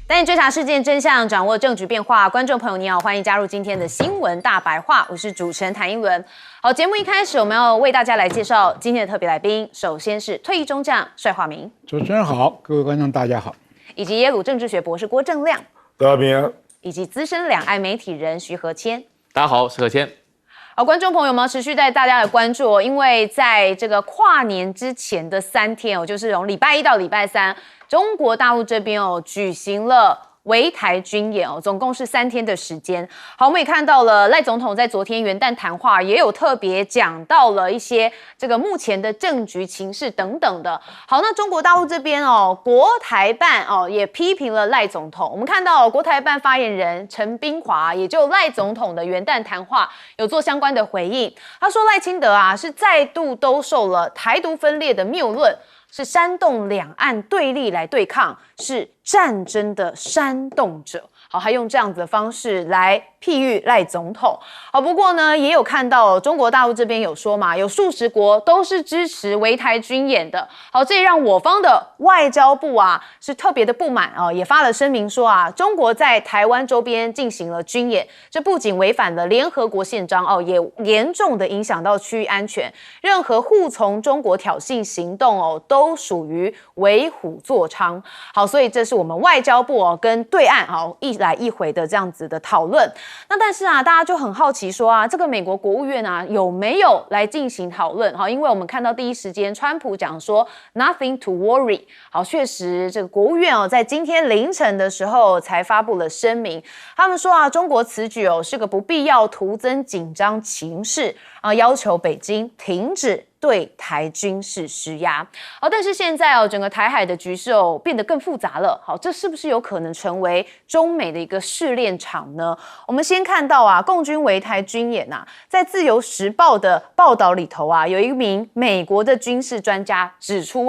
带你追查事件真相，掌握政局变化。观众朋友你好，欢迎加入今天的新闻大白话，我是主持人谭英文。好，节目一开始我们要为大家来介绍今天的特别来宾，首先是退役中将帅化明，主持人好，各位观众大家好，以及耶鲁政治学博士郭正亮，大家平安，以及资深两岸媒体人徐和谦。大家好，我是何谦。好，观众朋友们，持续带大家的关注因为在这个跨年之前的3天就是从礼拜1到礼拜3，中国大陆这边举行了围台军演总共是3天的时间。好，我们也看到了赖总统在昨天元旦谈话也有特别讲到了一些这个目前的政局情势等等的。好，那中国大陆这边国台办也批评了赖总统。我们看到国台办发言人陈冰华也就赖总统的元旦谈话有做相关的回应。他说赖清德是再度兜售了台独分裂的谬论，是煽动两岸对立来对抗，是战争的煽动者。好，还用这样子的方式来譬喻赖总统。好，不过呢，也有看到中国大陆这边有说嘛，有数十国都是支持围台军演的。好，这也让我方的外交部是特别的不满也发了声明说中国在台湾周边进行了军演，这不仅违反了联合国宪章也严重的影响到区域安全，任何护从中国挑衅行动都属于为虎作伥。好，所以这是我们外交部跟对岸一来一回的这样子的讨论。那但是大家就很好奇说这个美国国务院有没有来进行讨论？好，因为我们看到第一时间川普讲说 nothing to worry。好，确实这个国务院在今天凌晨的时候才发布了声明，他们说中国此举是个不必要徒增紧张情势要求北京停止对台军事施压。好，但是现在整个台海的局势变得更复杂了。好，这是不是有可能成为中美的一个试炼场呢？我们先看到共军围台军演在自由时报的报道里头有一名美国的军事专家指出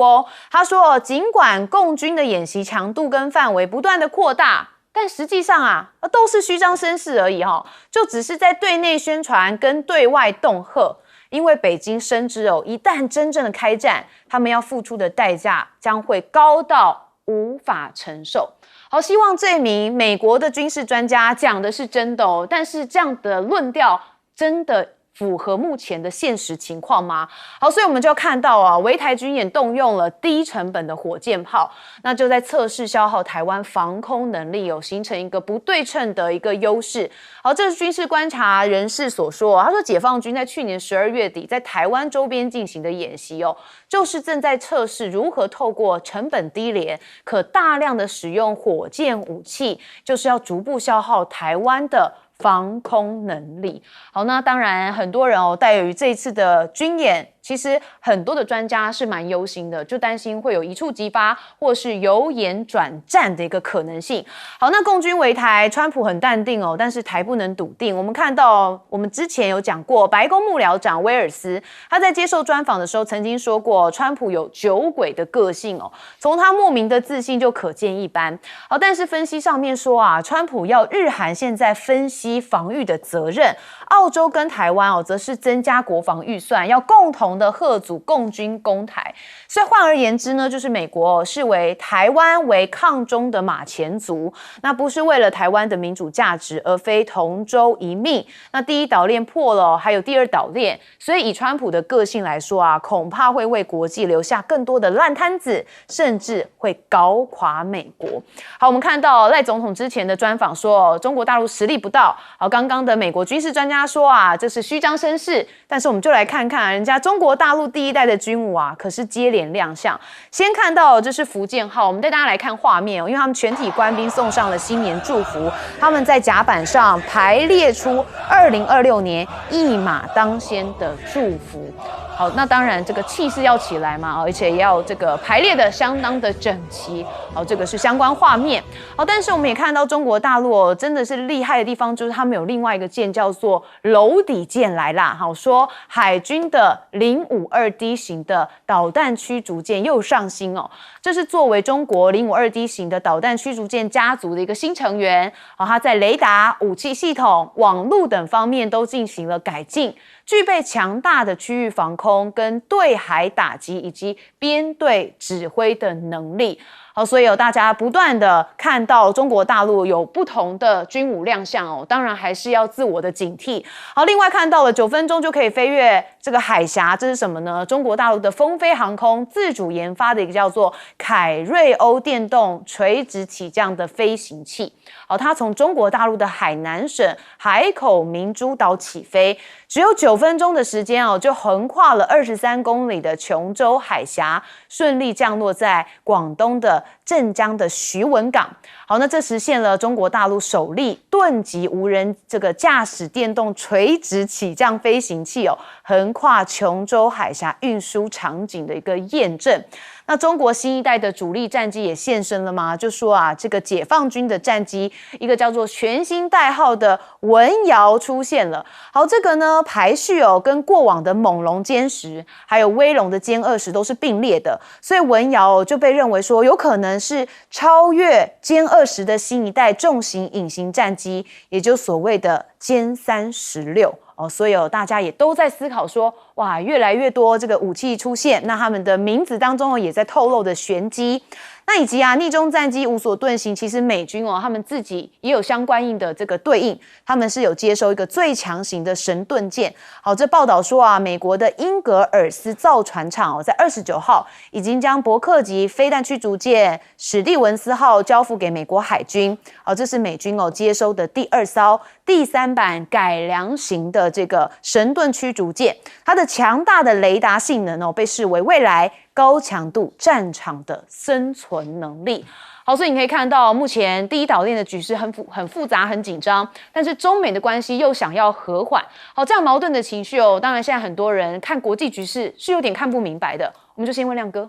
他说尽管共军的演习强度跟范围不断的扩大，但实际上都是虚张声势而已就只是在对内宣传跟对外恫吓。因为北京深知一旦真正的开战，他们要付出的代价将会高到无法承受。好，希望这名美国的军事专家讲的是真的但是这样的论调真的符合目前的现实情况吗？好，所以我们就看到围台军演动用了低成本的火箭炮，那就在测试消耗台湾防空能力形成一个不对称的一个优势。好，这是军事观察人士所说他说解放军在去年12月底在台湾周边进行的演习就是正在测试如何透过成本低廉可大量的使用火箭武器，就是要逐步消耗台湾的防空能力。好，那当然很多人对于这一次的军演，其实很多的专家是蛮忧心的，就担心会有一触即发或是由演转战的一个可能性。好，那共军围台，川普很淡定但是台不能笃定。我们看到我们之前有讲过，白宫幕僚长威尔斯他在接受专访的时候曾经说过，川普有酒鬼的个性从他莫名的自信就可见一斑。好，但是分析上面说川普要日韩现在分析防御的责任，澳洲跟台湾则是增加国防预算，要共同的吓阻共军攻台。所以换而言之呢，就是美国视为台湾为抗中的马前卒，那不是为了台湾的民主价值，而非同舟一命。那第一岛链破了还有第二岛链，所以以川普的个性来说恐怕会为国际留下更多的烂摊子，甚至会搞垮美国。好，我们看到赖总统之前的专访说中国大陆实力不到。好，刚刚的美国军事专家说这是虚张声势，但是我们就来看看人家中国大陆第一代的军武可是接连亮相。先看到这是福建号，我们带大家来看画面因为他们全体官兵送上了新年祝福，他们在甲板上排列出2026年一马当先的祝福。好，那当然这个气势要起来嘛，而且也要这个排列的相当的整齐。好，这个是相关画面。好，但是我们也看到中国大陆真的是厉害的地方，就是他们有另外一个舰叫做楼底舰来啦。好，说海军的052D 型的导弹驱逐舰又上新这是作为中国052D 型的导弹驱逐舰家族的一个新成员。好，它在雷达、武器系统、网路等方面都进行了改进，具备强大的区域防空跟对海打击以及编队指挥的能力。好，所以大家不断的看到中国大陆有不同的军武亮相哦，当然还是要自我的警惕。好，另外看到了9分钟就可以飞越这个海峡，这是什么呢？中国大陆的风飞航空自主研发的一个叫做凯瑞欧电动垂直起降的飞行器。好，它从中国大陆的海南省海口明珠岛起飞，只有9分钟的时间哦，就横跨了23公里的琼州海峡，顺利降落在广东的镇江的徐闻港。好，那这实现了中国大陆首例盾级无人这个驾驶电动垂直起降飞行器哦，横跨琼州海峡运输场景的一个验证。那中国新一代的主力战机也现身了吗？就说这个解放军的战机，一个叫做全新代号的文瑶出现了。好，这个呢排序跟过往的猛龙歼10还有威龙的歼20都是并列的，所以文瑶就被认为说有可能是超越歼20的新一代重型隐形战机，也就所谓的歼36。所以大家也都在思考说，哇，越来越多这个武器出现，那他们的名字当中也在透露的玄机。那以及逆中战机无所遁形，其实美军他们自己也有相关应的这个对应，他们是有接收一个最强型的神盾舰。好，这报道说美国的英格尔斯造船厂在29号已经将伯克级飞弹驱逐舰史蒂文斯号交付给美国海军。好，这是美军接收的第2艘第3版改良型的这个神盾驱逐舰，它的强大的雷达性能被视为未来高强度战场的生存能力。好，所以你可以看到，目前第一岛链的局势很复杂、很紧张，但是中美的关系又想要和缓。好，这样矛盾的情绪当然现在很多人看国际局势是有点看不明白的。我们就先问亮哥。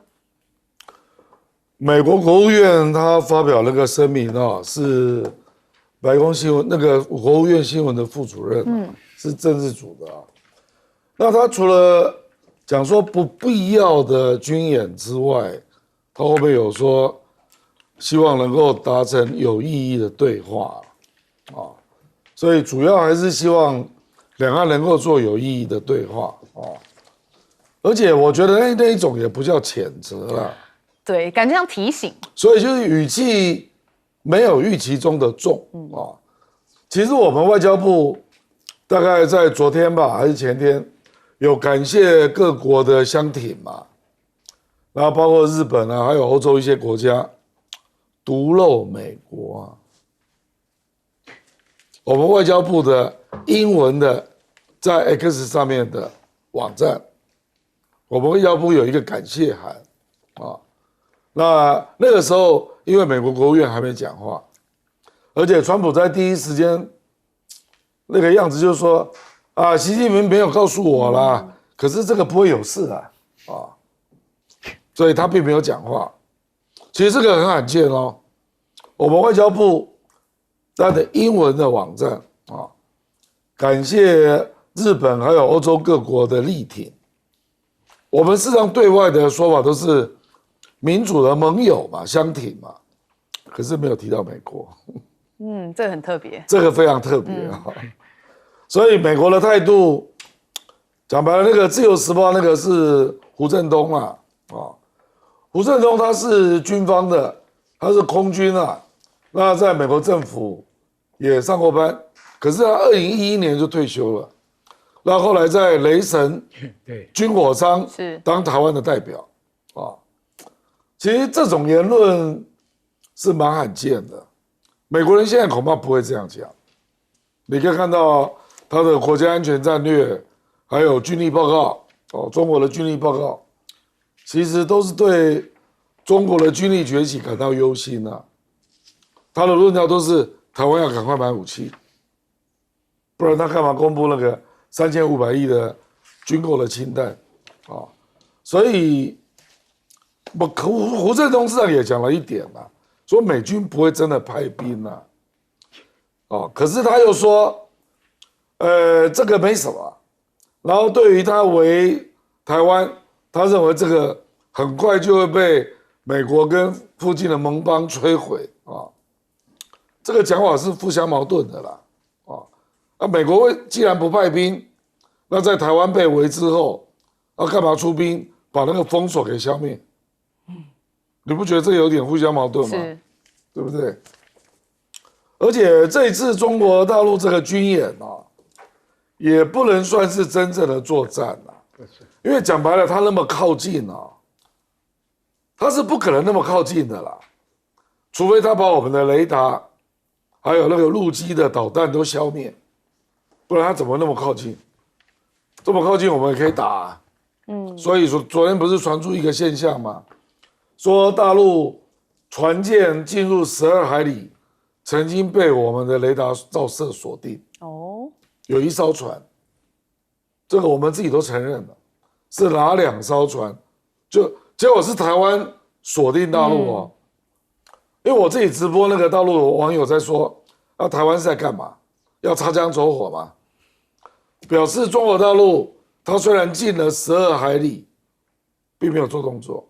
美国国务院他发表那个声明是白宫新闻那个国务院新闻的副主任，是政治组的那他除了讲说不必要的军演之外，他会不会有说希望能够达成有意义的对话所以主要还是希望两岸能够做有意义的对话而且我觉得那一种也不叫谴责啦，对，感觉像提醒，所以就是语气没有预期中的重其实我们外交部大概在昨天吧还是前天有感谢各国的相挺嘛，然后包括日本还有欧洲一些国家，独漏美国我们外交部的英文的在 X 上面的网站，我们外交部有一个感谢函那个时候因为美国国务院还没讲话，而且川普在第一时间那个样子就是说习近平没有告诉我啦，可是这个不会有事所以他并没有讲话。其实这个很罕见我们外交部它的英文的网站感谢日本还有欧洲各国的力挺。我们事实上对外的说法都是民主的盟友嘛，相挺嘛，可是没有提到美国。这个很特别，这个非常特别所以美国的态度，讲白了，那个自由时报那个是胡振东胡振东他是军方的，他是空军那在美国政府也上过班，可是他2011年就退休了，那后来在雷神军火商当台湾的代表其实这种言论是蛮罕见的，美国人现在恐怕不会这样讲。你可以看到他的国家安全战略，还有军力报告中国的军力报告，其实都是对中国的军力崛起感到忧心他的论调都是台湾要赶快买武器，不然他干嘛公布那个3500亿的军购的清单所以胡振东市长也讲了一点说美军不会真的派兵可是他又说这个没什么，然后对于他为台湾，他认为这个很快就会被美国跟附近的盟邦摧毁这个讲法是互相矛盾的啦美国既然不派兵，那在台湾被围之后干嘛出兵把那个封锁给消灭你不觉得这有点互相矛盾吗？是，对不对？而且这一次中国大陆这个军演啊，也不能算是真正的作战啊，因为讲白了，它那么靠近啊，它是不可能那么靠近的啦，除非它把我们的雷达还有那个陆基的导弹都消灭，不然它怎么那么靠近？这么靠近我们也可以打啊。所以说昨天不是传出一个现象吗？说大陆船舰进入12海里，曾经被我们的雷达照射锁定。哦，有一艘船，这个我们自己都承认了，是哪2艘船？就结果是台湾锁定大陆哦。因为我自己直播，那个大陆网友在说，啊，台湾是在干嘛？要擦枪走火吗？表示中国大陆它虽然进了12海里，并没有做动作。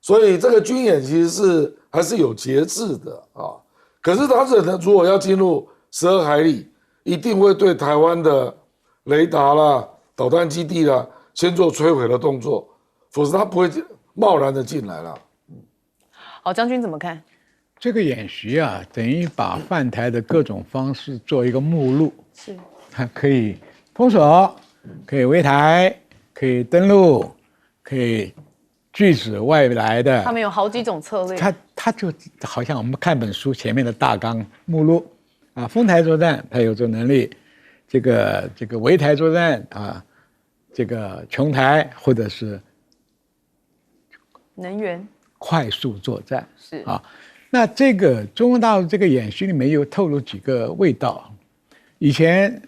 所以这个军演其实还是有节制的啊。可是它如果要进入12海里，一定会对台湾的雷达啦、导弹基地啦，先做摧毁的动作，否则它不会贸然的进来了。好，将军怎么看？这个演习啊，等于把犯台的各种方式做一个目录，是，它可以封锁，可以围台，可以登陆，可以拒止外来的。他们有好几种策略。它就好像我们看本书前面的大纲目录啊，封台作战它有这能力，这个围台作战啊，这个琼台或者是能源快速作战是啊。那这个中国大陆这个演习里面有透露几个味道。以前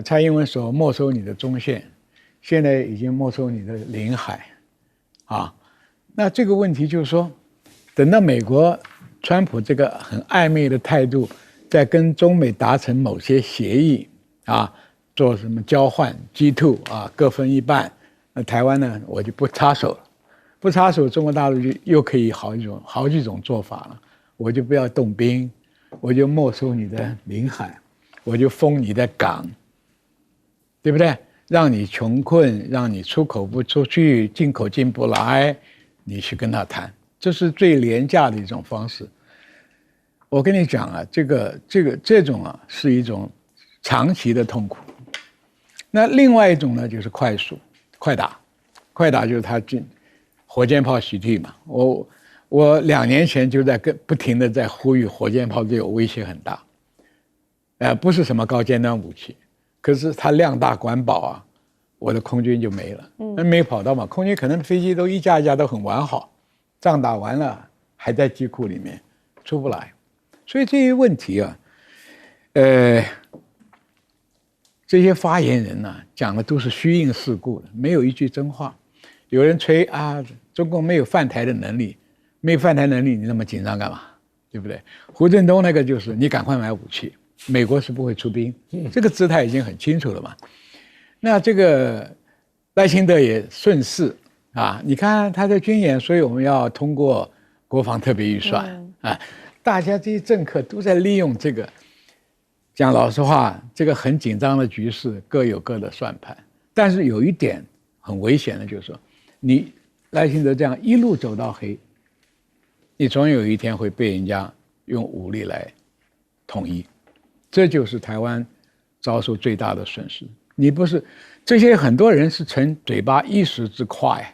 蔡英文说没收你的中线，现在已经没收你的领海啊。那这个问题就是说，等到美国川普这个很暧昧的态度，在跟中美达成某些协议啊，做什么交换 G2 啊，各分一半，那台湾呢，我就不插手了。不插手，中国大陆就又可以好几种做法了。我就不要动兵，我就没收你的领海，我就封你的港，对不对？让你穷困，让你出口不出去，进口进不来，你去跟他谈，这是最廉价的一种方式。我跟你讲啊，这种啊是一种长期的痛苦。那另外一种呢，就是快打，快打就是他进火箭炮袭击嘛。我2年前就在不停的在呼吁，火箭炮对我威胁很大，不是什么高尖端武器，可是它量大管饱啊，我的空军就没了，没跑到嘛，空军可能飞机都一架一架都很完好，仗打完了还在机库里面出不来，所以这些问题啊，这些发言人呢讲的都是虚应事故的，没有一句真话。有人吹啊，中共没有犯台的能力。没有犯台能力，你那么紧张干嘛？对不对？胡振东那个就是你赶快买武器，美国是不会出兵，这个姿态已经很清楚了嘛。那这个赖清德也顺势啊，你看他的军演，所以我们要通过国防特别预算啊，大家这些政客都在利用这个。讲老实话，这个很紧张的局势各有各的算盘，但是有一点很危险的，就是说你赖清德这样一路走到黑。你总有一天会被人家用武力来统一，这就是台湾遭受最大的损失。你不是这些很多人是逞嘴巴一时之快，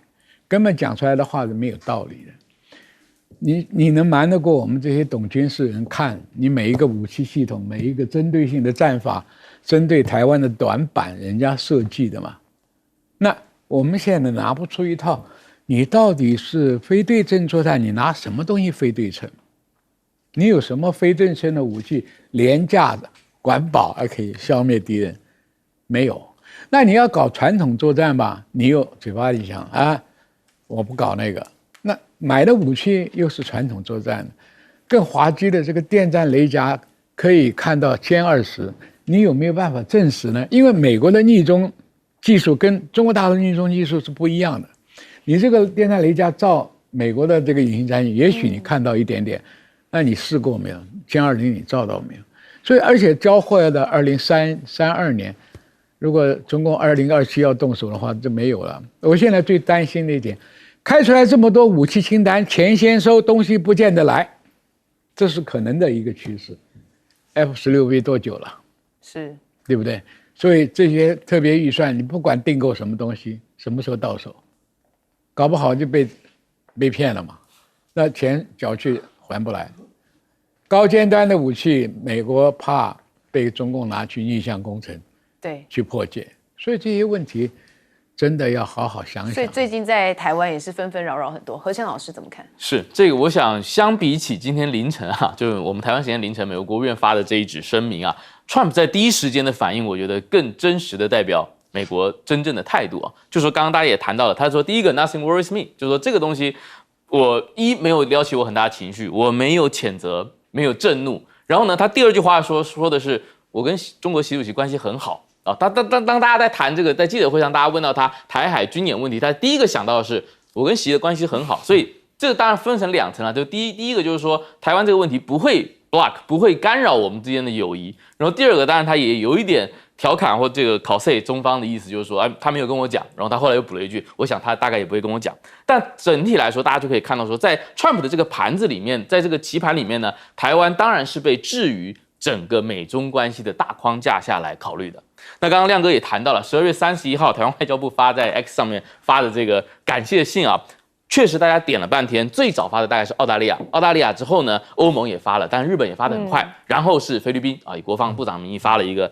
根本讲出来的话是没有道理的。你能瞒得过我们这些懂军事人？看你每一个武器系统，每一个针对性的战法，针对台湾的短板，人家设计的嘛。那我们现在拿不出一套。你到底是非对称作战？你拿什么东西非对称？你有什么非对称的武器，廉价的、管饱而可以消灭敌人？没有。那你要搞传统作战吧？你又嘴巴里想啊，我不搞那个。那买的武器又是传统作战，更滑稽的这个电战雷达可以看到歼20，你有没有办法证实呢？因为美国的逆中技术跟中国大陆逆中技术是不一样的。你这个电战雷达照美国的这个隐形战役，也许你看到一点点，那你试过没有？歼20你照到没有？所以而且交货的2032年，如果中共2027要动手的话，就没有了。我现在最担心的一点，开出来这么多武器清单，钱先收，东西不见得来，这是可能的一个趋势。F-16V 多久了？是，对不对？所以这些特别预算，你不管订购什么东西，什么时候到手，搞不好就被骗了嘛。那钱缴去还不来。高尖端的武器，美国怕被中共拿去逆向工程，对，去破解。所以这些问题真的要好好想想。所以最近在台湾也是纷纷扰扰很多。何谦老师怎么看？是这个，我想相比起今天凌晨就是我们台湾时间凌晨，美国国务院发的这一纸声明Trump 在第一时间的反应，我觉得更真实的代表美国真正的态度就说刚刚大家也谈到了，他说第一个 nothing worries me， 就是说这个东西我没有撩起我很大的情绪，我没有谴责，没有震怒。然后呢，他第二句话说的是我跟中国习主席关系很好当大家在谈这个，在记者会上大家问到他台海军演问题，他第一个想到的是我跟习的关系很好，所以这个当然分成两层了。就第一个就是说台湾这个问题不会 block， 不会干扰我们之间的友谊。然后第二个当然他也有一点调侃或这个考试中方的意思，就是说他没有跟我讲，然后他后来又补了一句，我想他大概也不会跟我讲。但整体来说，大家就可以看到说，在 Trump 的这个盘子里面，在这个棋盘里面呢，台湾当然是被置于整个美中关系的大框架下来考虑的。那刚刚亮哥也谈到了12月31号台湾外交部发在 X 上面发的这个感谢信确实大家点了半天，最早发的大概是澳大利亚，澳大利亚之后呢，欧盟也发了，但日本也发得很快，然后是菲律宾以国防部长名义发了一个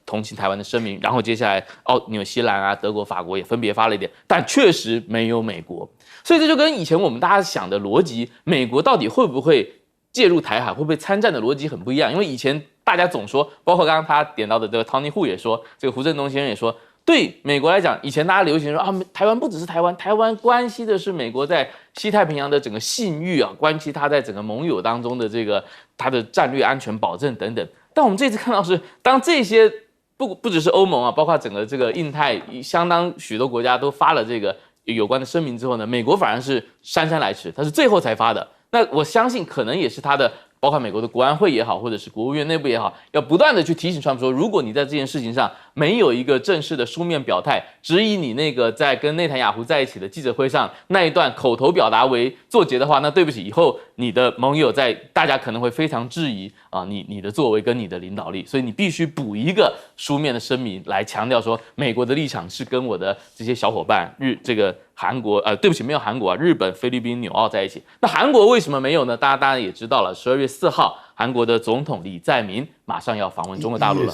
同情台湾的声明，然后接下来纽西兰德国、法国也分别发了一点，但确实没有美国，所以这就跟以前我们大家想的逻辑，美国到底会不会介入台海，会不会参战的逻辑很不一样，因为以前大家总说，包括刚刚他点到的这个 Tony Hu 也说，这个胡振东先生也说。对美国来讲，以前大家流行说台湾不只是台湾，台湾关系的是美国在西太平洋的整个信誉关系他在整个盟友当中的这个他的战略安全保证等等。但我们这次看到是，当这些不只是欧盟包括整个这个印太相当许多国家都发了这个有关的声明之后呢，美国反而是姗姗来迟，他是最后才发的。那我相信可能也是他的。包括美国的国安会也好，或者是国务院内部也好，要不断的去提醒Trump说，如果你在这件事情上没有一个正式的书面表态，只以你那个在跟内塔尼亚胡在一起的记者会上那一段口头表达为作结的话，那对不起，以后你的盟友大家可能会非常质疑你的作为跟你的领导力，所以你必须补一个书面的声明来强调说，美国的立场是跟我的这些小伙伴这个韩国对不起，没有韩国日本、菲律宾、纽澳在一起。那韩国为什么没有呢？大家当然也知道了，12月4号，韩国的总统李在明马上要访问中国大陆了。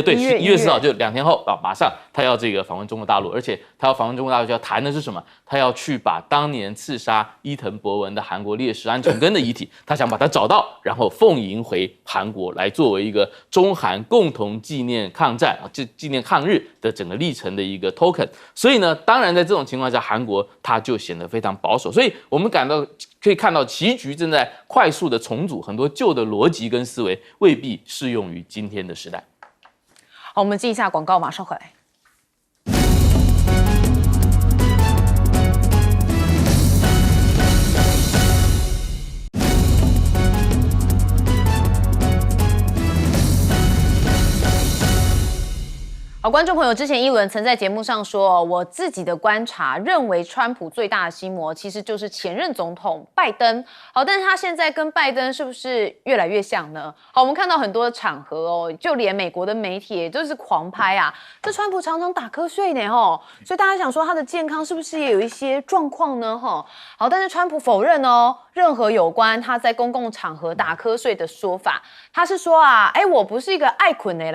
对，1月4号就2天后马上他要这个访问中国大陆，而且他要访问中国大陆就要谈的是什么？他要去把当年刺杀伊藤博文的韩国烈士安重根的遗体，他想把他找到，然后奉迎回韩国，来作为一个中韩共同纪念抗战纪念抗日的整个历程的一个 token。所以呢，当然在这种情况下，韩国他就显得非常保守。所以我们可以看到棋局正在快速的重组，很多旧的逻辑跟思维未必适用于今天的时代。好，我们进一下广告，马上回来。好，观众朋友，之前一轮曾在节目上说，我自己的观察认为，川普最大的心魔其实就是前任总统拜登。好，但是他现在跟拜登是不是越来越像呢？好，我们看到很多的场合就连美国的媒体也就是狂拍这川普常常打瞌睡呢所以大家想说他的健康是不是也有一些状况呢好，但是川普否认任何有关他在公共场合打瞌睡的说法。他是说我不是一个爱困的人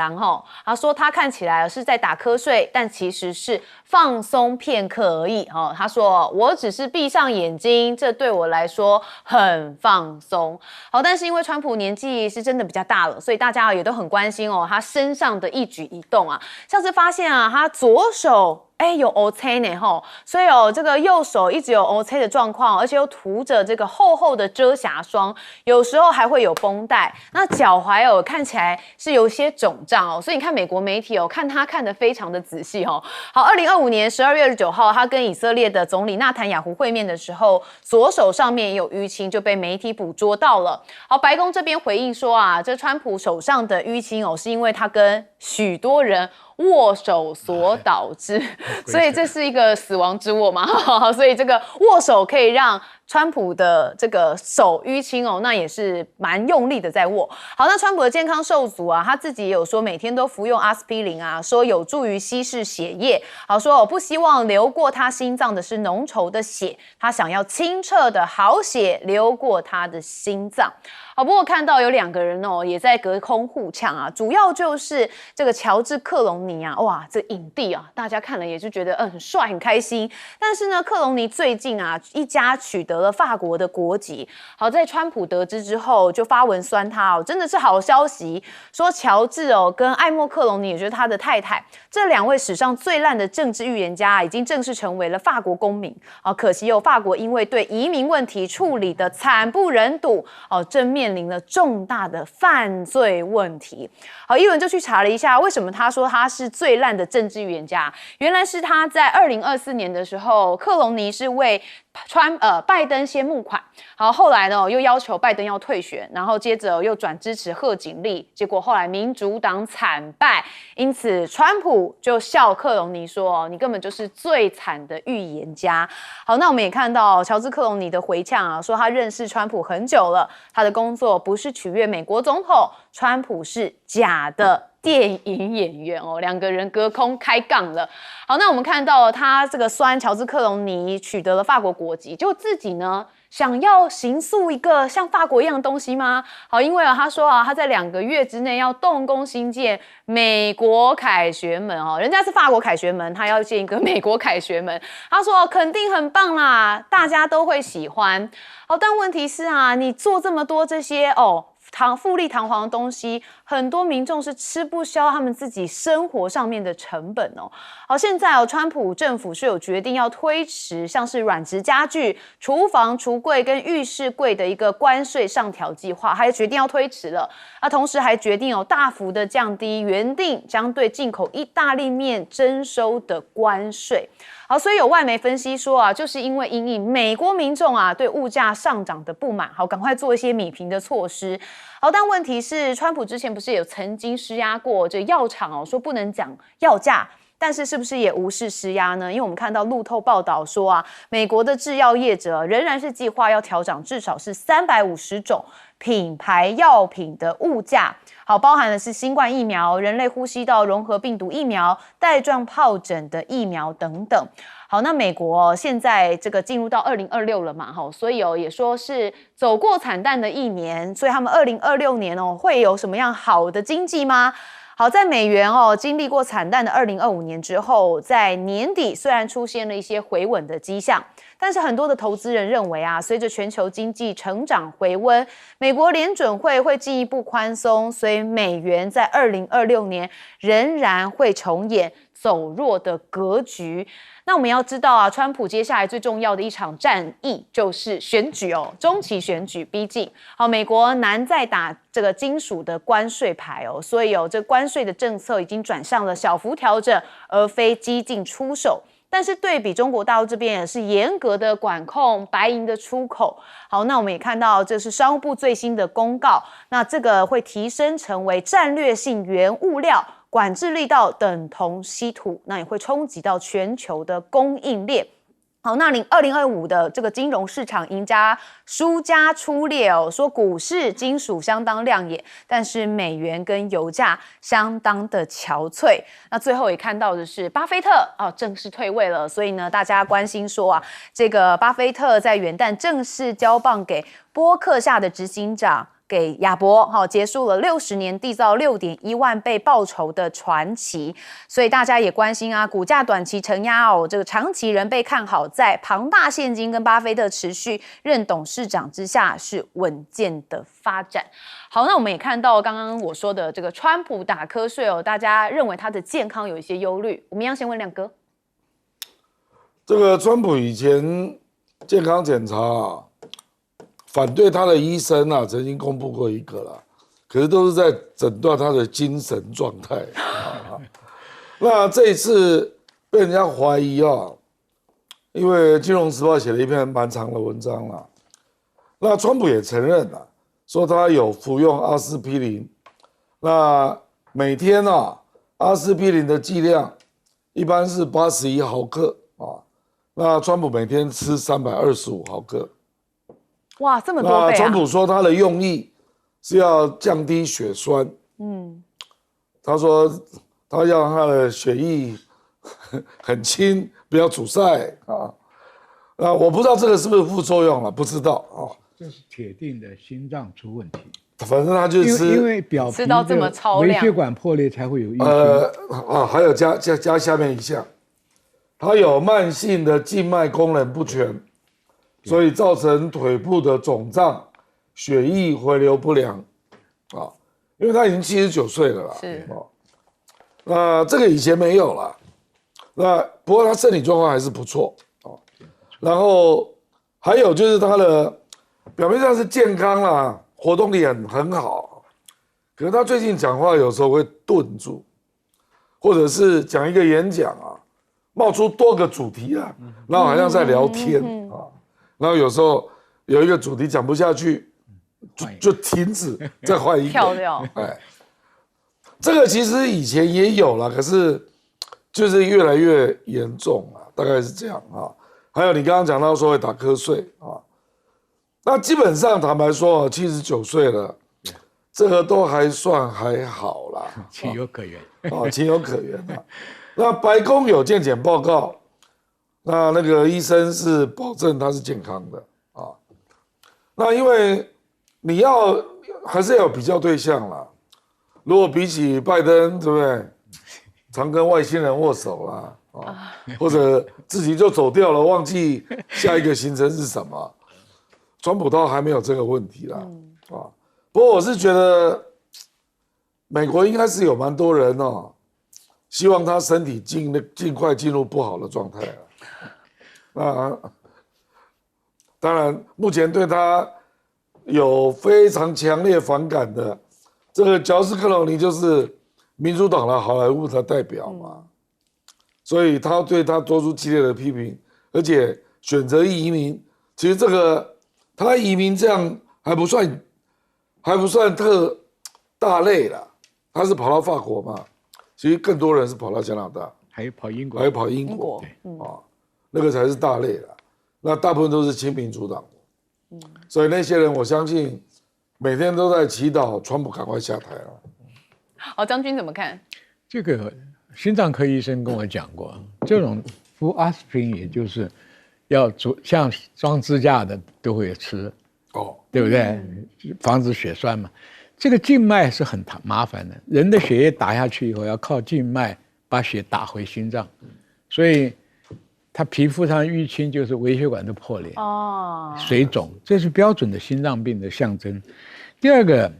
他说他看起来是在打瞌睡，但其实是放松片刻而已他说我只是闭上眼睛，这对我来说很放松。好，但是因为川普年纪是真的比较大了，所以大家也都很关心他身上的一举一动像是发现他左手有 OC 呢所以这个右手一直有 OC 的状况，而且又涂着这个厚厚的遮瑕霜，有时候还会有绷带。那脚踝看起来是有些肿胀所以你看美国媒体看他看得非常的仔细好，2025年12月29号，他跟以色列的总理纳坦雅胡会面的时候，左手上面有淤青，就被媒体捕捉到了。好，白宫这边回应说这川普手上的淤青是因为他跟许多人握手所导致，所以这是一个死亡之握嘛，所以这个握手可以让川普的这个手淤青哦，那也是蛮用力的在握。好，那川普的健康受阻啊，他自己也有说每天都服用阿司匹林啊，说有助于稀释血液。好，说不希望流过他心脏的是浓稠的血，他想要清澈的好血流过他的心脏。好，不过看到有2个人哦，也在隔空互呛啊，主要就是这个乔治·克隆尼啊，哇，这影帝啊，大家看了也是觉得很帅很开心。但是呢，克隆尼最近啊，一家取得了法国的国籍。好，在川普得知之后，就发文酸他哦，真的是好消息，说乔治哦跟艾默·克隆尼，也就是他的太太，这2位史上最烂的政治预言家，已经正式成为了法国公民。好，可惜有法国因为对移民问题处理的惨不忍睹哦，正面临了重大的犯罪问题。好，一文就去查了一下，为什么他说他是最烂的政治预言家？原来是他在2024年的时候，克隆尼是为拜登先募款，好，后来呢又要求拜登要退选，然后接着又转支持贺锦丽，结果后来民主党惨败，因此川普就笑克隆尼说：“你根本就是最惨的预言家。”好，那我们也看到乔治·克隆尼的回呛啊，说他认识川普很久了，他的工作不是取悦美国总统，川普是假的电影演员哦，2个人隔空开杠了。好，那我们看到他这个酸乔治·克隆尼取得了法国国籍，就自己呢想要形塑一个像法国一样的东西吗？好，因为他说啊，他在2个月之内要动工兴建美国凯旋门哦，人家是法国凯旋门，他要建一个美国凯旋门，他说肯定很棒啦，大家都会喜欢。好，但问题是啊，你做这么多这些富丽堂皇的东西，很多民众是吃不消他们自己生活上面的成本哦。好，现在川普政府是有决定要推迟像是软质家具、厨房橱柜跟浴室柜的一个关税上调计划，还决定要推迟了。同时还决定大幅的降低原定将对进口意大利面征收的关税。好，所以有外媒分析说啊，就是因为因应美国民众啊对物价上涨的不满，好，赶快做一些弭平的措施。好，但问题是，川普之前不是有曾经施压过这药厂哦，说不能讲药价，但是是不是也无视施压呢？因为我们看到路透报道说啊，美国的制药业者仍然是计划要调涨至少是350种品牌药品的物价。好，包含的是新冠疫苗、人类呼吸道融合病毒疫苗、带状疱疹的疫苗等等。好，那美国现在这个进入到2026了嘛，所以也说是走过惨淡的一年，所以他们2026年会有什么样好的经济吗？好，在美元经历过惨淡的2025年之后，在年底虽然出现了一些回稳的迹象，但是很多的投资人认为啊，随着全球经济成长回温，美国联准会会进一步宽松，所以美元在2026年仍然会重演走弱的格局。那我们要知道啊，川普接下来最重要的一场战役就是选举哦，中期选举逼近。好，美国难再打这个金属的关税牌哦，所以这关税的政策已经转向了小幅调整，而非激进出手。但是对比中国大陆这边也是严格的管控白银的出口。好，那我们也看到这是商务部最新的公告，那这个会提升成为战略性原物料。管制力道等同稀土，那也会冲击到全球的供应链。好，那2025的这个金融市场赢家输家出列哦，说股市、金属相当亮眼，但是美元跟油价相当的憔悴。那最后也看到的是，巴菲特正式退位了，所以呢，大家关心说啊，这个巴菲特在元旦正式交棒给波克夏的执行长。给亚博结束了60年缔造6.1万倍报酬的传奇，所以大家也关心啊，股价短期承压这个长期仍被看好，在庞大现金跟巴菲特持续任董事长之下是稳健的发展。好，那我们也看到刚刚我说的这个川普打瞌睡大家认为他的健康有一些忧虑，我们要先问亮哥，这个川普以前健康检查反对他的医生曾经公布过一个啦，可是都是在诊断他的精神状态。那这一次被人家怀疑因为《金融时报》写了一篇蛮长的文章啦，那川普也承认了，说他有服用阿司匹林，那每天阿司匹林的剂量一般是81毫克啊，那川普每天吃325毫克。哇，这么多那倍啊！川普说他的用意是要降低血栓，他说他要让他的血液很轻，不要阻塞啊。那我不知道这个是不是副作用了，不知道啊。这是铁定的心脏出问题，反正他就因是为表皮吃到这么超量微血管破裂才会有淤青。还有加下面一项，他有慢性的静脉功能不全，所以造成腿部的肿胀、血液回流不良啊。因为他已经79岁了啦，是那这个以前没有啦。那不过他身体状况还是不错啊。然后还有就是他的表面上是健康啦，活动力很好，可是他最近讲话有时候会顿住，或者是讲一个演讲啊，冒出多个主题啊，然后好像在聊天啊，然后有时候有一个主题讲不下去，就停止，再换一个跳掉。哎，这个其实以前也有了，可是就是越来越严重啊，大概是这样啊。还有你刚刚讲到说会打瞌睡啊，那基本上坦白说，79岁了，这个都还算还好啦，情有可原。情有可原啊。那白宫有健检报告，那个医生是保证他是健康的啊。那因为你还是要有比较对象啦。如果比起拜登，对不对？常跟外星人握手啦，或者自己就走掉了，忘记下一个行程是什么。川普倒还没有这个问题啦，不过我是觉得美国应该是有蛮多人哦，希望他身体尽快进入不好的状态了。那当然，目前对他有非常强烈反感的这个乔治·克鲁尼就是民主党的好莱坞的代表嘛，所以他对他做出激烈的批评，而且选择移民，其实这个他移民这样还不算特大类啦，他是跑到法国嘛，其实更多人是跑到加拿大，还有跑英国，还有跑英国啊，那个才是大类啦，那大部分都是亲民主党的，所以那些人我相信每天都在祈祷川普赶快下台了。好，将军怎么看？这个心脏科医生跟我讲过，这种服阿司匹林，也就是要像装支架的都会吃，对不对？防止血栓嘛。这个静脉是很麻烦的，人的血液打下去以后，要靠静脉把血打回心脏，所以他皮肤上淤青就是微血管的破裂，水肿，这是标准的心脏病的象征。第二个，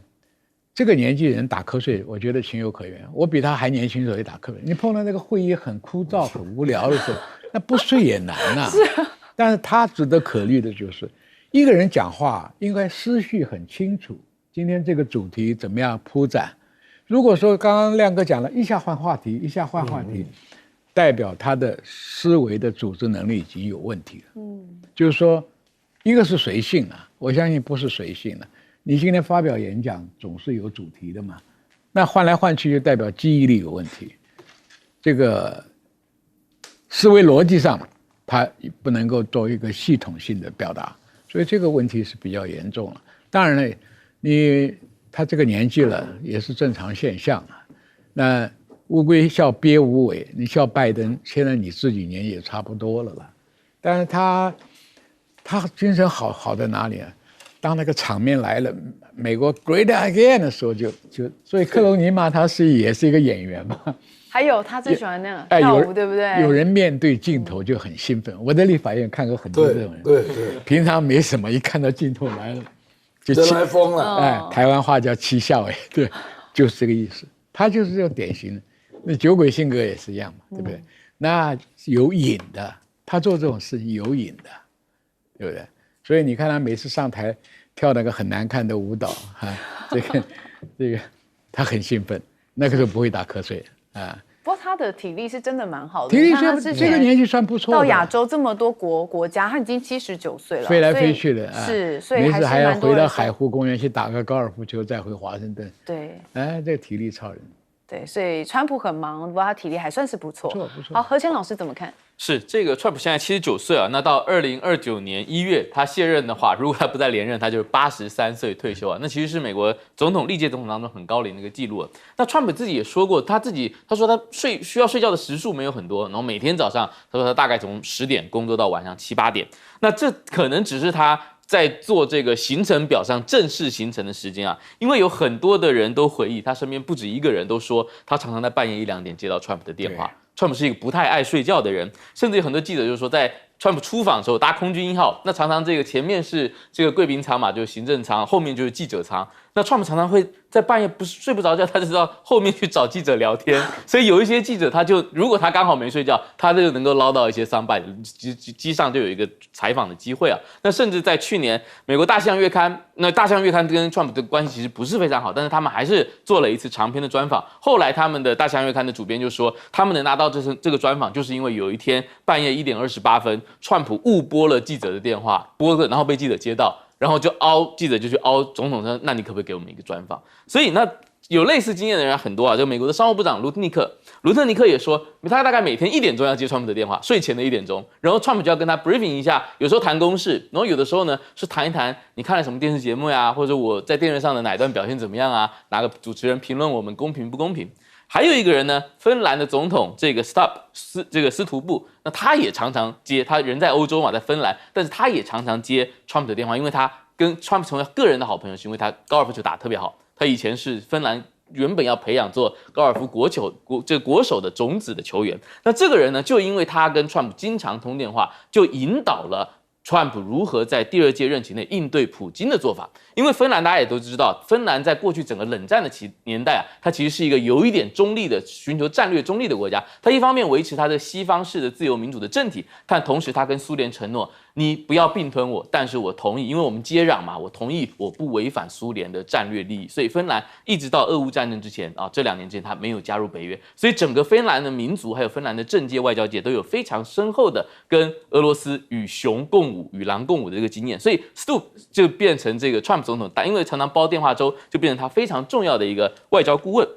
这个年纪人打瞌睡，我觉得情有可原。我比他还年轻的时候也打瞌睡。你碰到那个会议很枯燥、很无聊的时候，那不睡也难啊。但是他值得可虑的就是，一个人讲话应该思绪很清楚。今天这个主题怎么样铺展？如果说刚刚亮哥讲了一下换话题，一下换话题，代表他的思维的组织能力已经有问题了。就是说，一个是随性啊，我相信不是随性的。你今天发表演讲总是有主题的嘛，那换来换去就代表记忆力有问题，这个思维逻辑上它不能够做一个系统性的表达，所以这个问题是比较严重了。当然了，他这个年纪了也是正常现象啊。那乌龟笑鳖无尾，你笑拜登，现在你自己年纪也差不多了吧？但是他精神好在哪里啊？当那个场面来了，美国 Great Again 的时候所以克隆尼嘛，他也是一个演员嘛。还有他最喜欢那个跳舞，对不对？有人面对镜头就很兴奋。我在立法院看过很多这种人，对，平常没什么，一看到镜头来了，就人来疯了。台湾话叫七笑，对，就是这个意思。他就是这种典型的，那酒鬼性格也是一样嘛，对不对？那有瘾的，他做这种事情有瘾的，对不对？所以你看他每次上台跳那个很难看的舞蹈这个他很兴奋，那个时候不会打瞌睡啊。不过他的体力是真的蛮好的，体力这个年纪算不错的。到亚洲这么多国家，他已经79岁了，飞来飞去的是，所以没事还要回到海湖公园去打个高尔夫球，再回华盛顿。对，这个体力超人。对，所以川普很忙，不过他体力还算是不错。不错。好，何谦老师怎么看？是这个 Trump 现在79岁啊，那到2029年1月他卸任的话，如果他不再连任，他就是83岁退休啊。那其实是美国总统历届总统当中很高龄的一个记录了。那 Trump 自己也说过，他说他需要睡觉的时数没有很多，然后每天早上他说他大概从10点工作到晚上7、8点。那这可能只是他在做这个行程表上正式行程的时间啊，因为有很多的人都回忆，他身边不止一个人都说，他常常在半夜1、2点接到 Trump 的电话。Trump 是一个不太爱睡觉的人，甚至有很多记者就是说，在 Trump 出访的时候搭空军1号，那常常这个前面是这个贵宾舱嘛，就是行政舱，后面就是记者舱。那 Trump 常常会在半夜睡不着觉，他就知道后面去找记者聊天。所以有一些记者，如果他刚好没睡觉，他就能够捞到一些soundbite，机上就有一个采访的机会啊。那甚至在去年，美国大西洋月刊，那大西洋月刊跟 Trump 的关系其实不是非常好，但是他们还是做了一次长篇的专访。后来他们的大西洋月刊的主编就说，他们能拿到这个专访，就是因为有一天半夜1点28分，川普误拨了记者的电话，然后被记者接到。然后记者就去凹总统说，那你可不可以给我们一个专访？所以那有类似经验的人很多啊，就美国的商务部长卢特尼克也说，他大概每天1点钟要接川普的电话，睡前的1点钟，然后川普就要跟他 briefing 一下，有时候谈公事，然后有的时候呢是谈一谈你看了什么电视节目呀，或者我在电视上的哪一段表现怎么样啊，哪个主持人评论我们公平不公平。还有一个人呢，芬兰的总统这个斯图布，那他也常常接，他人在欧洲嘛，在芬兰，但是他也常常接 Trump 的电话，因为他跟 Trump 成为个人的好朋友，是因为他高尔夫球打得特别好，他以前是芬兰原本要培养做高尔夫国手的种子的球员，那这个人呢，就因为他跟 Trump 经常通电话，就引导了川普如何在第2届任期内应对普京的做法。因为芬兰大家也都知道，芬兰在过去整个冷战的年代啊，它其实是一个有一点中立的，寻求战略中立的国家。它一方面维持它的西方式的自由民主的政体，但同时它跟苏联承诺，你不要并吞我，但是我同意，因为我们接壤嘛，我同意我不违反苏联的战略利益。所以芬兰一直到俄乌战争之前啊，这2年之前它没有加入北约，所以整个芬兰的民族还有芬兰的政界外交界都有非常深厚的跟俄罗斯与熊共舞、与狼共舞的这个经验。所以 Stu 就变成这个 Trump 总统，因为常常包电话粥，就变成他非常重要的一个外交顾问。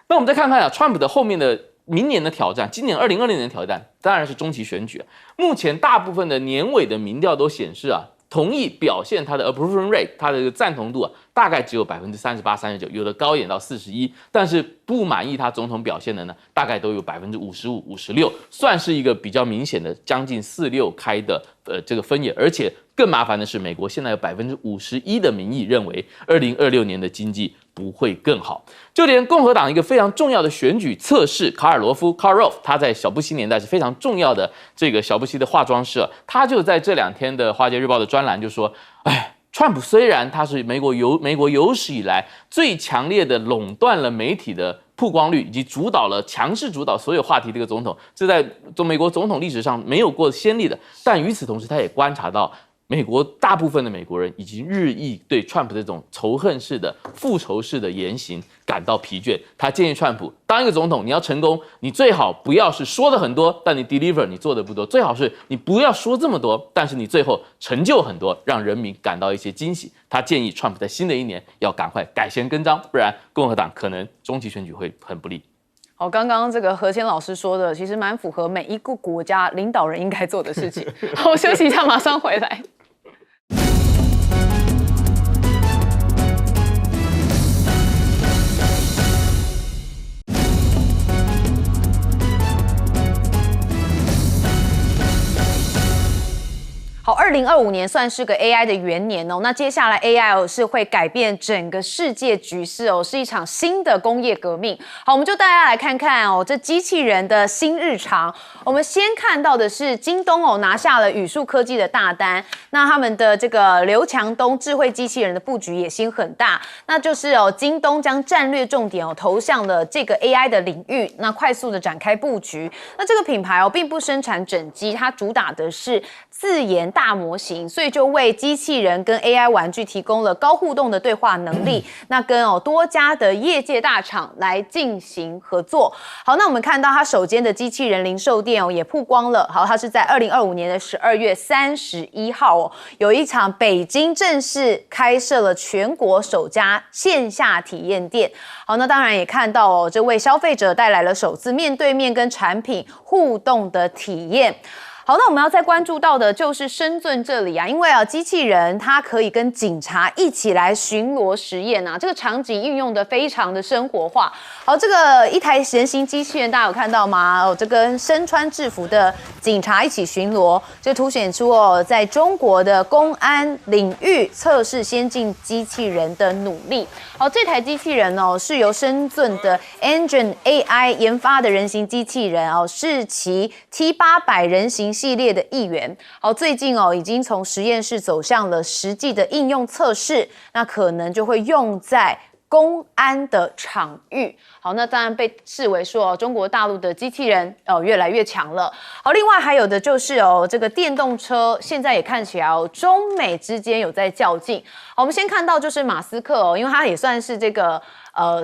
那我们再看看啊 ，Trump 的后面的明年的挑战，今年2020年的挑战当然是中期选举。目前大部分的年尾的民调都显示啊，同意表现他的 approval rate， 他的赞同度啊，大概只有38%、39%，有的高一点到41%，但是不满意他总统表现的呢，大概都有55%、56%，算是一个比较明显的将近4-6开的这个分野。而且更麻烦的是，美国现在有51%的民意认为2026年的经济不会更好。就连共和党一个非常重要的选举测试卡尔罗夫 Karl Rove， 他在小布希年代是非常重要的这个小布希的化妆师，他就在这2天的《华尔街日报》的专栏就说，川普虽然他是美国有史以来最强烈的垄断了媒体的曝光率，以及强势主导所有话题的一个总统，这在美国总统历史上没有过先例的。但与此同时，他也观察到美国大部分的美国人已经日益对川普这种仇恨式的复仇式的言行感到疲倦。他建议川普当一个总统，你要成功，你最好不要是说的很多，但你 deliver 你做的不多，最好是你不要说这么多，但是你最后成就很多，让人民感到一些惊喜。他建议川普在新的一年要赶快改弦更张，不然共和党可能中期选举会很不利。好，刚刚这个何谦老师说的，其实蛮符合每一个国家领导人应该做的事情。好，我休息一下，马上回来。好，2025年算是个 AI 的元年哦。那接下来 AI 是会改变整个世界局势哦，是一场新的工业革命。好，我们就带大家来看看哦，这机器人的新日常。我们先看到的是京东哦，拿下了宇树科技的大单。那他们的这个刘强东智慧机器人的布局野心很大，那就是哦，京东将战略重点哦投向了这个 AI 的领域，那快速的展开布局。那这个品牌哦，并不生产整机，它主打的是自研大模型，所以就为机器人跟 AI 玩具提供了高互动的对话能力。那跟多家的业界大厂来进行合作。好，那我们看到它首间的机器人零售店也曝光了。好，它是在2025年的12月31号有一场北京正式开设了全国首家线下体验店。好，那当然也看到这为消费者带来了首次面对面跟产品互动的体验。好，那我们要再关注到的就是深圳这里啊，因为机器人它可以跟警察一起来巡逻实验啊，这个场景运用的非常的生活化。好，这个一台人形机器人大家有看到吗？这跟身穿制服的警察一起巡逻，这凸显出在中国的公安领域测试先进机器人的努力。好，这台机器人是由深圳的 Engine AI 研发的人形机器人是其 T800 人形系列的一员。好，最近已经从实验室走向了实际的应用测试，那可能就会用在公安的场域。好，那当然被视为说中国大陆的机器人越来越强了。好，另外还有的就是这个电动车现在也看起来中美之间有在较劲。好，我们先看到就是马斯克因为他也算是这个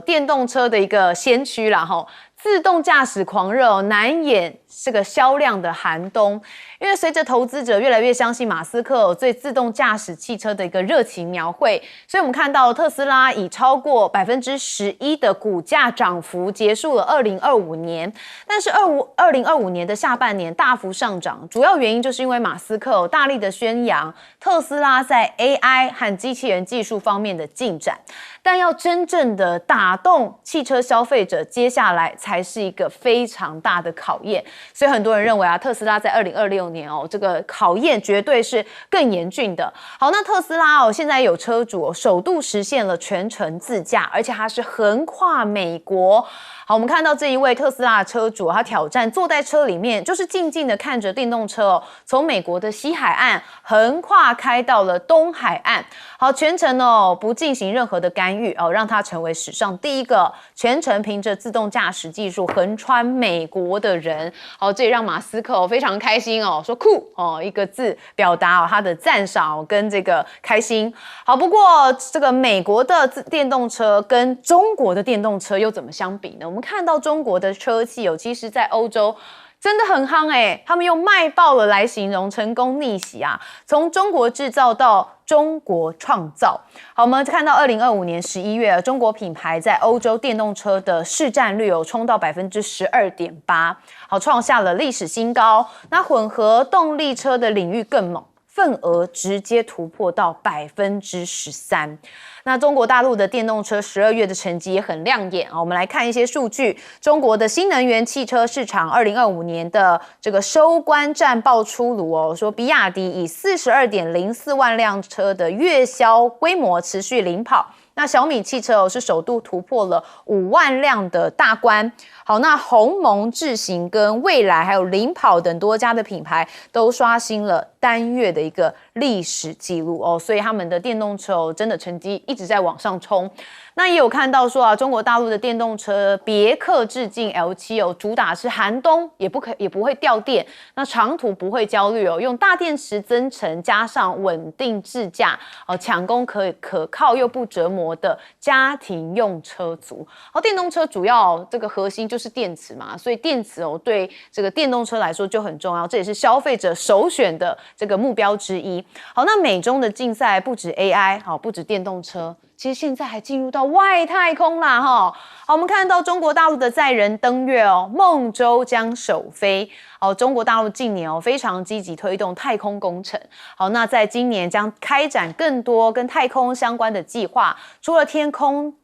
电动车的一个先驱啦自动驾驶狂热难掩这个销量的寒冬，因为随着投资者越来越相信马斯克对自动驾驶汽车的一个热情描绘，所以我们看到特斯拉以超过11%的股价涨幅结束了2025年，但是2025年的下半年大幅上涨，主要原因就是因为马斯克大力的宣扬特斯拉在 AI 和机器人技术方面的进展，但要真正的打动汽车消费者，接下来才是一个非常大的考验。所以很多人认为特斯拉在2026年这个考验绝对是更严峻的。好，那特斯拉现在有车主首度实现了全程自驾，而且它是横跨美国。好，我们看到这一位特斯拉的车主，他挑战坐在车里面，就是静静的看着电动车从美国的西海岸横跨开到了东海岸。好，全程不进行任何的干预让他成为史上第一个全程凭着自动驾驶技术横穿美国的人。好，这也让马斯克非常开心说酷一个字表达他的赞赏跟这个开心。好，不过这个美国的电动车跟中国的电动车又怎么相比呢？我们看到中国的车企其实在欧洲真的很夯他们用卖爆了来形容成功逆袭啊！从中国制造到中国创造。好，我们看到2025年11月，中国品牌在欧洲电动车的市占率冲到12.8%，好，创下了历史新高。那混合动力车的领域更猛，份额直接突破到13%。那中国大陆的电动车12月的成绩也很亮眼我们来看一些数据。中国的新能源汽车市场2025年的这个收官战报出炉说比亚迪以42.04万辆车的月销规模持续领跑。那小米汽车是首度突破了5万辆的大关。好，那鸿蒙、智行跟蔚来还有领跑等多家的品牌都刷新了单月的一个历史记录所以他们的电动车真的成绩一直在往上冲。那也有看到说中国大陆的电动车别克致敬 L7主打是寒冬也不会掉电，那长途不会焦虑用大电池增程加上稳定智驾抢攻可靠又不折磨的家庭用车族。电动车主要这个核心就是电池嘛，所以电池对这个电动车来说就很重要，这也是消费者首选的这个目标之一。好，那美中的竞赛不止 AI 不止电动车，其实现在还进入到外太空啦好，我们看到中国大陆的载人登月孟舟将首飞。中国大陆近年非常积极推动太空工程。好，那在今年将开展更多跟太空相关的计划，除了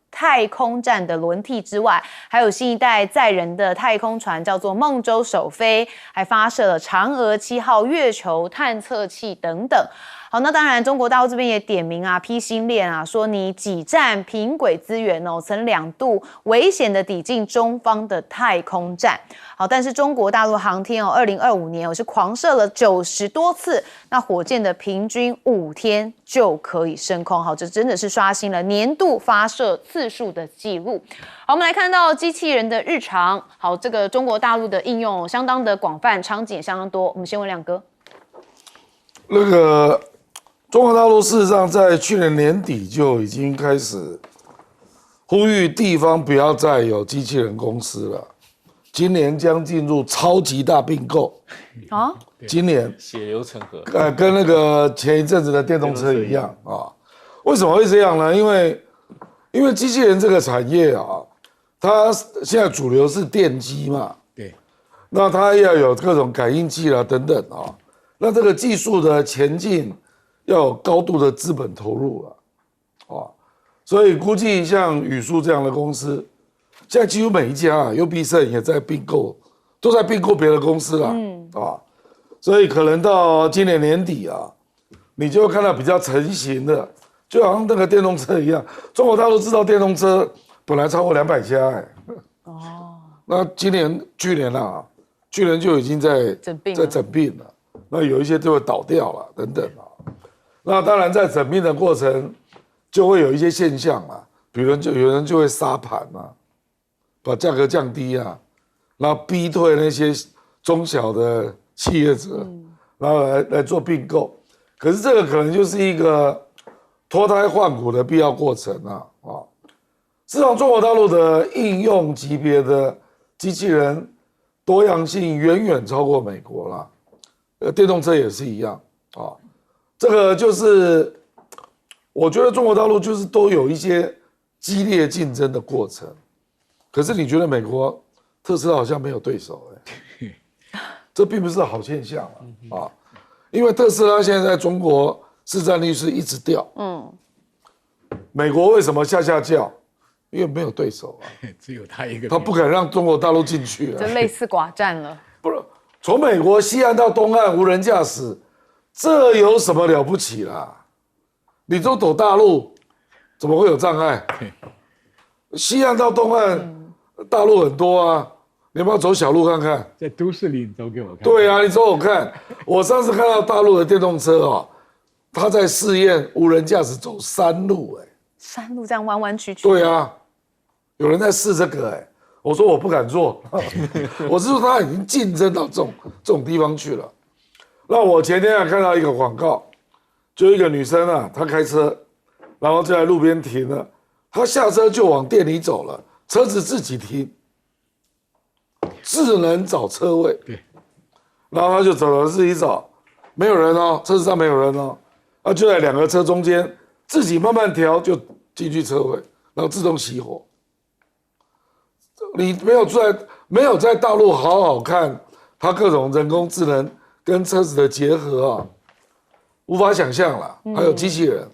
太空站的轮替之外，还有新一代载人的太空船叫做孟舟首飞，还发射了嫦娥7号月球探测器等等。好，那当然中国大陆这边也点名批星链说你挤占平轨资源曾2度危险的抵近中方的太空站。好，但是中国大陆航天2025年是狂射了90多次，那火箭的平均5天就可以升空。好，这真的是刷新了年度发射次数的记录。好，我们来看到机器人的日常。好，这个中国大陆的应用相当的广泛，场景也相当多。我们先问亮哥。那个中国大陆事实上在去年年底就已经开始呼吁地方不要再有机器人公司了，今年将进入超级大并购啊！今年血流成河，跟那个前一阵子的电动车一样啊。为什么会这样呢？因为机器人这个产业啊，它现在主流是电机嘛，对，那它要有各种感应器啦等等啊，那这个技术的前进要有高度的资本投入了啊，所以估计像宇树这样的公司，现在几乎每一家啊，优必胜也在并购，都在并购别的公司啦，啊，所以可能到今年年底啊，你就会看到比较成型的，就好像那个电动车一样，中国大陆制造电动车本来超过200家哦，那去年啊，去年就已经在整并了，那有一些就会倒掉了等等啊，那当然在整并的过程就会有一些现象啊，比如有人就会杀盘啊，把价格降低啊，然后逼退那些中小的企业者，然后来做并购。可是这个可能就是一个脱胎换骨的必要过程啊！事实上，中国大陆的应用级别的机器人多样性远远超过美国啦，电动车也是一样啊。这个就是我觉得中国大陆就是都有一些激烈竞争的过程。可是你觉得美国特斯拉好像没有对手这并不是好现象啊，因为特斯拉现在在中国市占率是一直掉，美国为什么下叫？因为没有对手只有他一个，他不肯让中国大陆进去就类似寡占了。不是，从美国西岸到东岸无人驾驶，这有什么了不起啦？你都走大陆，怎么会有障碍？西岸到东岸，大陆很多啊，你要不要走小路看看？在都市里你走给我看。对啊，你走我看。我上次看到大陆的电动车他在试验无人驾驶走山路山路这样弯弯曲曲。对啊，有人在试这个我说我不敢做，我是说他已经竞争到这种地方去了。那我前天看到一个广告，就一个女生她开车，然后就在路边停了，她下车就往店里走了，车子自己停，智能找车位。对，然后她就走了，自己找，没有人车子上没有人就在2个车中间，自己慢慢调就进去车位，然后自动熄火。你没有在大陆好好看它各种人工智能跟车子的结合无法想象啦。还有机器人，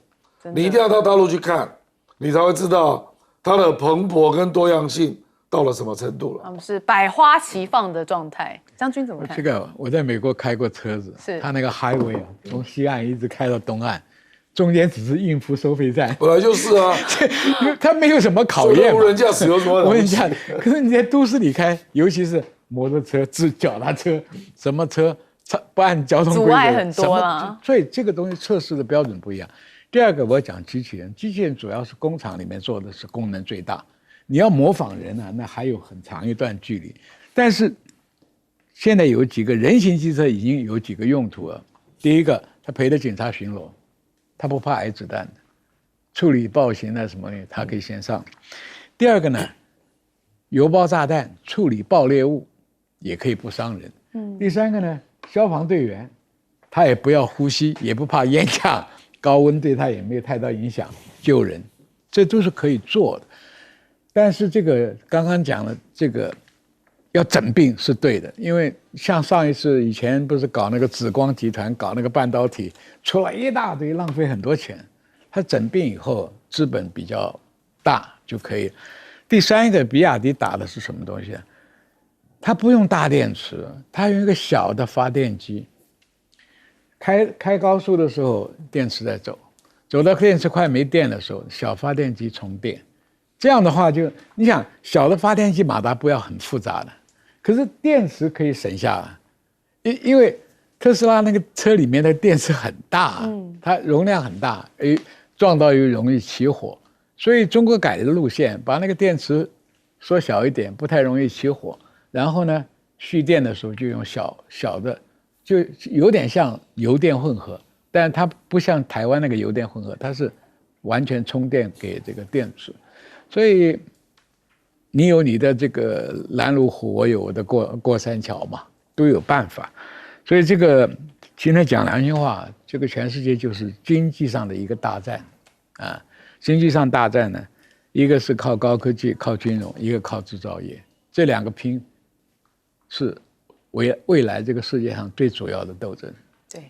你一定要到大陆去看，你才会知道它的蓬勃跟多样性到了什么程度了。他们是百花齐放的状态。将军怎么看？这个我在美国开过车子，是他那个 highway 从西岸一直开到东岸，中间只是应付收费站，本来就是啊，因为它没有什么考验嘛。无人驾驶有什么了不起？我跟你讲，可是你在都市里开，尤其是摩托车、脚踏车，什么车不按交通规则，阻碍很多了。所以这个东西测试的标准不一样。第二个，我讲机器人，机器人主要是工厂里面做的是功能最大，你要模仿人那还有很长一段距离。但是现在有几个人形机车已经有几个用途了。第一个，它陪着警察巡逻，它不怕挨子弹的，处理暴行什么的，它可以先上。第二个呢，邮包炸弹处理爆裂物也可以不伤人。第三个呢，消防队员他也不要呼吸，也不怕烟呛，高温对他也没有太大影响，救人，这都是可以做的。但是这个刚刚讲了，这个要整并是对的，因为像上一次以前不是搞那个紫光集团搞那个半导体，出来一大堆，浪费很多钱。它整并以后，资本比较大就可以。第三个，比亚迪打的是什么东西？它不用大电池，它用一个小的发电机。开高速的时候，电池在走，走到电池快没电的时候，小发电机充电。这样的话你想小的发电机马达不要很复杂的，可是电池可以省下了，因为特斯拉那个车里面的电池很大，它容量很大，撞到又容易起火，所以中国改的路线把那个电池缩小一点，不太容易起火。然后呢，蓄电的时候就用小的就有点像油电混合，但它不像台湾那个油电混合，它是完全充电给这个电池，所以你有你的这个拦路虎，我有我的过山桥嘛，都有办法。所以这个今天讲良心话，这个全世界就是经济上的一个大战啊。经济上大战呢，一个是靠高科技、靠金融，一个靠制造业，这两个拼是未来这个世界上最主要的斗争。对，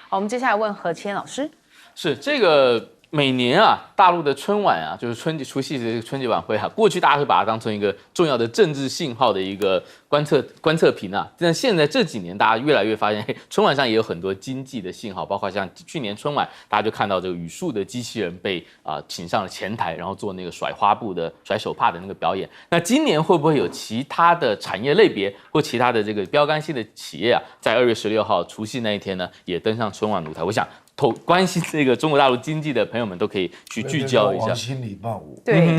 好，我们接下来问何谦老师。是这个每年啊，大陆的春晚啊，就是除夕的春节晚会啊，过去大家会把它当成一个重要的政治信号的一个观测屏啊。但现在这几年，大家越来越发现，春晚上也有很多经济的信号，包括像去年春晚，大家就看到这个语数的机器人被请上了前台，然后做那个甩花布的、甩手帕的那个表演。那今年会不会有其他的产业类别或其他的这个标杆性的企业啊，在2月16号除夕那一天呢，也登上春晚舞台？我想。关心这个中国大陆经济的朋友们都可以去聚焦一下。王心礼伴舞。对，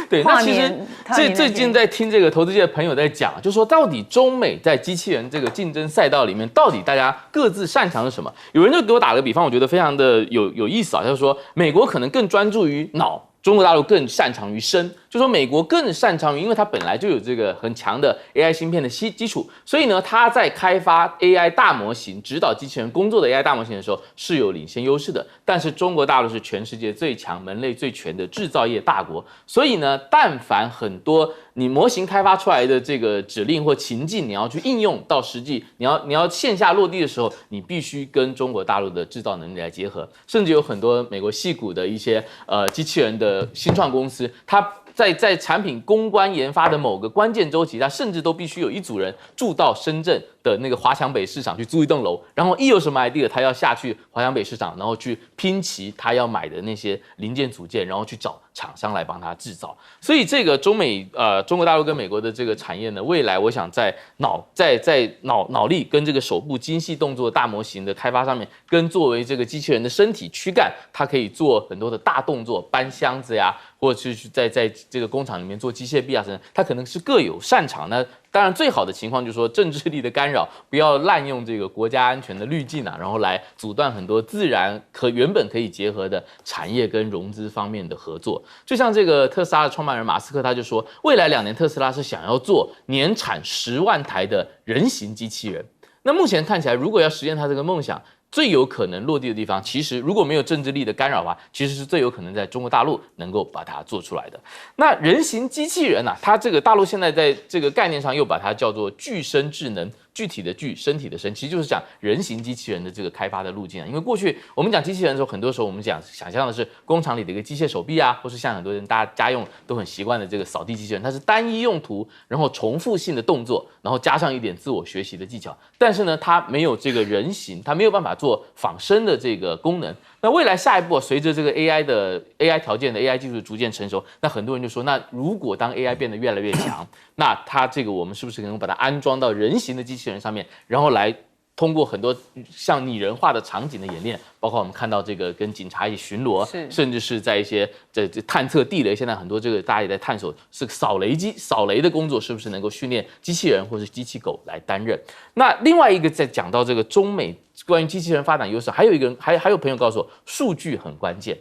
对，那其实最近在听这个投资界的朋友在讲，就说到底中美在机器人这个竞争赛道里面，到底大家各自擅长是什么？有人就给我打了个比方，我觉得非常的有意思啊，就是说美国可能更专注于脑。中国大陆更擅长于身，就说美国更擅长于，因为它本来就有这个很强的 AI 芯片的基础，所以呢，它在开发 AI 大模型、指导机器人工作的 AI 大模型的时候是有领先优势的。但是中国大陆是全世界最强、门类最全的制造业大国，所以呢，但凡很多你模型开发出来的这个指令或情境，你要去应用到实际，你要线下落地的时候，你必须跟中国大陆的制造能力来结合，甚至有很多美国矽谷的一些机器人的新创公司，它在产品攻关研发的某个关键周期，它甚至都必须有一组人住到深圳的那个华强北市场去租一栋楼，然后一有什么 idea， 他要下去华强北市场，然后去拼齐他要买的那些零件组件，然后去找厂商来帮他制造。所以这个中国大陆跟美国的这个产业呢，未来我想在脑力跟这个手部精细动作大模型的开发上面，跟作为这个机器人的身体躯干，它可以做很多的大动作，搬箱子呀，或者是在这个工厂里面做机械臂啊等等，它可能是各有擅长的。当然，最好的情况就是说政治力的干扰，不要滥用这个国家安全的滤镜啊，然后来阻断很多自然原本可以结合的产业跟融资方面的合作。就像这个特斯拉的创办人马斯克他就说，未来2年特斯拉是想要做年产10万台的人形机器人。那目前看起来，如果要实现他这个梦想，最有可能落地的地方，其实如果没有政治力的干扰的话，其实是最有可能在中国大陆能够把它做出来的。那人形机器人啊，它这个大陆现在在这个概念上又把它叫做具身智能。具体的具，身体的身，其实就是讲人形机器人的这个开发的路径啊。因为过去我们讲机器人的时候，很多时候我们想象的是工厂里的一个机械手臂啊，或是像很多人大家家用都很习惯的这个扫地机器人，它是单一用途，然后重复性的动作，然后加上一点自我学习的技巧。但是呢，它没有这个人形，它没有办法做仿生的这个功能。那未来下一步，随着这个 AI 条件的 AI 技术逐渐成熟，那很多人就说，那如果当 AI 变得越来越强，那它这个我们是不是能够把它安装到人形的机器人上面，然后来通过很多像拟人化的场景的演练，包括我们看到这个跟警察一起巡逻，甚至是在一些这探测地雷，现在很多这个大家也在探索，是扫雷的工作是不是能够训练机器人或是机器狗来担任？那另外一个在讲到这个中美关于机器人发展优势，还有朋友告诉我，数据很关键。